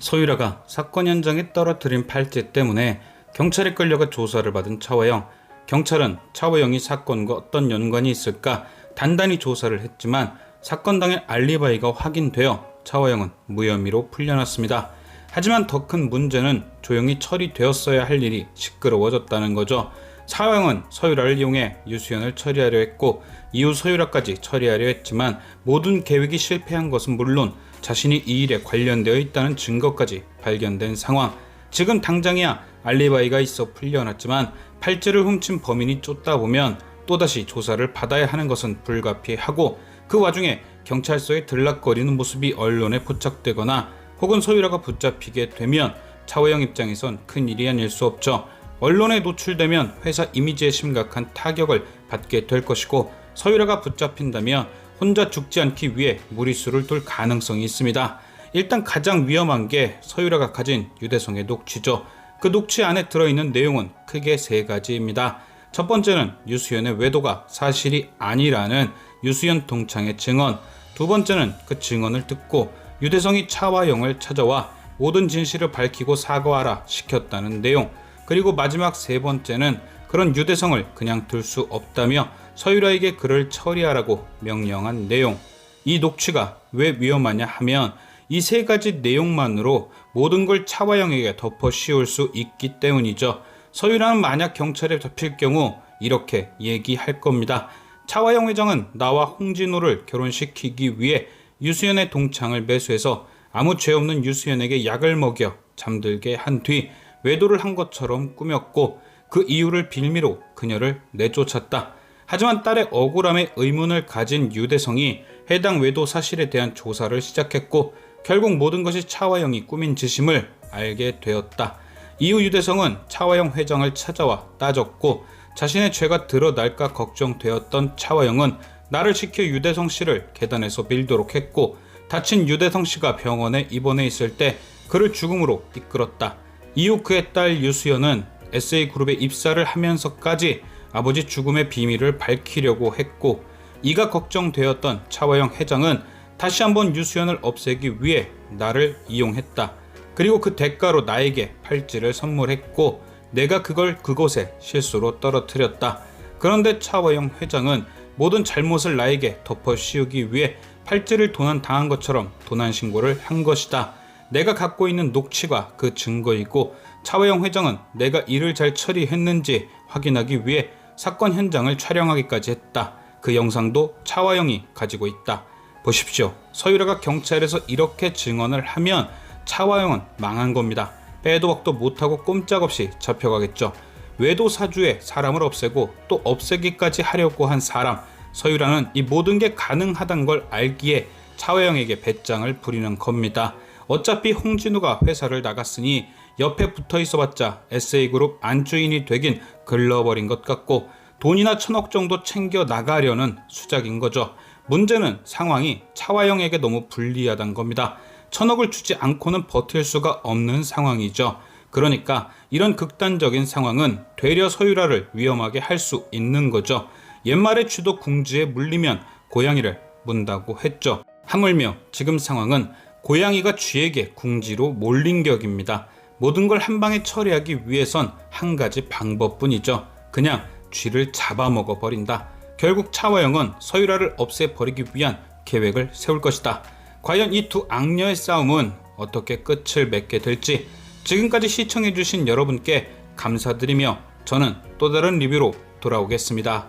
서유라가 사건 현장에 떨어뜨린 팔찌 때문에 경찰에 끌려가 조사를 받은 차화영. 경찰은 차화영이 사건과 어떤 연관이 있을까 단단히 조사를 했지만 사건 당일 알리바이가 확인되어 차화영은 무혐의로 풀려났습니다. 하지만 더 큰 문제는 조용히 처리되었어야 할 일이 시끄러워졌다는 거죠. 차화영은 서유라를 이용해 유수연을 처리하려 했고 이후 서유라까지 처리하려 했지만 모든 계획이 실패한 것은 물론 자신이 이 일에 관련되어 있다는 증거까지 발견된 상황. 지금 당장이야 알리바이가 있어 풀려났지만 팔찌를 훔친 범인이 쫓다 보면 또다시 조사를 받아야 하는 것은 불가피하고, 그 와중에 경찰서에 들락거리는 모습이 언론에 포착되거나 혹은 서유라가 붙잡히게 되면 차화영 입장에선 큰일이 아닐 수 없죠. 언론에 노출되면 회사 이미지에 심각한 타격을 받게 될 것이고, 서유라가 붙잡힌다면 혼자 죽지 않기 위해 무리수를 둘 가능성이 있습니다. 일단 가장 위험한 게 서유라가 가진 유대성의 녹취죠. 그 녹취 안에 들어있는 내용은 크게 세 가지입니다. 첫 번째는 유수연의 외도가 사실이 아니라는 유수연 동창의 증언. 두 번째는 그 증언을 듣고 유대성이 차화영을 찾아와 모든 진실을 밝히고 사과하라 시켰다는 내용. 그리고 마지막 세 번째는 그런 유대성을 그냥 둘 수 없다며 서유라에게 그를 처리하라고 명령한 내용. 이 녹취가 왜 위험하냐 하면 이 세 가지 내용만으로 모든 걸 차화영에게 덮어 씌울 수 있기 때문이죠. 서유라는 만약 경찰에 잡힐 경우 이렇게 얘기할 겁니다. 차화영 회장은 나와 홍진호를 결혼시키기 위해 유수연의 동창을 매수해서 아무 죄 없는 유수연에게 약을 먹여 잠들게 한 뒤 외도를 한 것처럼 꾸몄고 그 이유를 빌미로 그녀를 내쫓았다. 하지만 딸의 억울함에 의문을 가진 유대성이 해당 외도 사실에 대한 조사를 시작했고 결국 모든 것이 차화영이 꾸민 짓임을 알게 되었다. 이후 유대성은 차화영 회장을 찾아와 따졌고 자신의 죄가 드러날까 걱정되었던 차화영은 나를 시켜 유대성 씨를 계단에서 밀도록 했고 다친 유대성 씨가 병원에 입원해 있을 때 그를 죽음으로 이끌었다. 이후 그의 딸 유수연은 SA그룹에 입사를 하면서까지 아버지 죽음의 비밀을 밝히려고 했고, 이가 걱정되었던 차화영 회장은 다시 한번 유수연을 없애기 위해 나를 이용했다. 그리고 그 대가로 나에게 팔찌를 선물했고 내가 그걸 그곳에 실수로 떨어뜨렸다. 그런데 차화영 회장은 모든 잘못을 나에게 덮어 씌우기 위해 팔찌를 도난당한 것처럼 도난신고를 한 것이다. 내가 갖고 있는 녹취가 그 증거이고 차화영 회장은 내가 일을 잘 처리했는지 확인하기 위해 사건 현장을 촬영하기까지 했다. 그 영상도 차화영이 가지고 있다. 보십시오. 서유라가 경찰에서 이렇게 증언을 하면 차화영은 망한 겁니다. 빼도 박도 못하고 꼼짝없이 잡혀가겠죠. 외도 사주에 사람을 없애고 또 없애기까지 하려고 한 사람, 서유라는 이 모든 게 가능하단 걸 알기에 차화영에게 배짱을 부리는 겁니다. 어차피 홍진우가 회사를 나갔으니 옆에 붙어 있어봤자 SA그룹 안주인이 되긴 글러버린 것 같고 돈이나 1,000억 정도 챙겨 나가려는 수작인 거죠. 문제는 상황이 차화영에게 너무 불리하단 겁니다. 1,000억을 주지 않고는 버틸 수가 없는 상황이죠. 그러니까 이런 극단적인 상황은 되려 서유라를 위험하게 할 수 있는 거죠. 옛말에 쥐도 궁지에 물리면 고양이를 문다고 했죠. 하물며 지금 상황은 고양이가 쥐에게 궁지로 몰린 격입니다. 모든 걸 한 방에 처리하기 위해선 한 가지 방법뿐이죠. 그냥 쥐를 잡아먹어 버린다. 결국 차화영은 서유라를 없애버리기 위한 계획을 세울 것이다. 과연 이 두 악녀의 싸움은 어떻게 끝을 맺게 될지 지금까지 시청해주신 여러분께 감사드리며 저는 또 다른 리뷰로 돌아오겠습니다.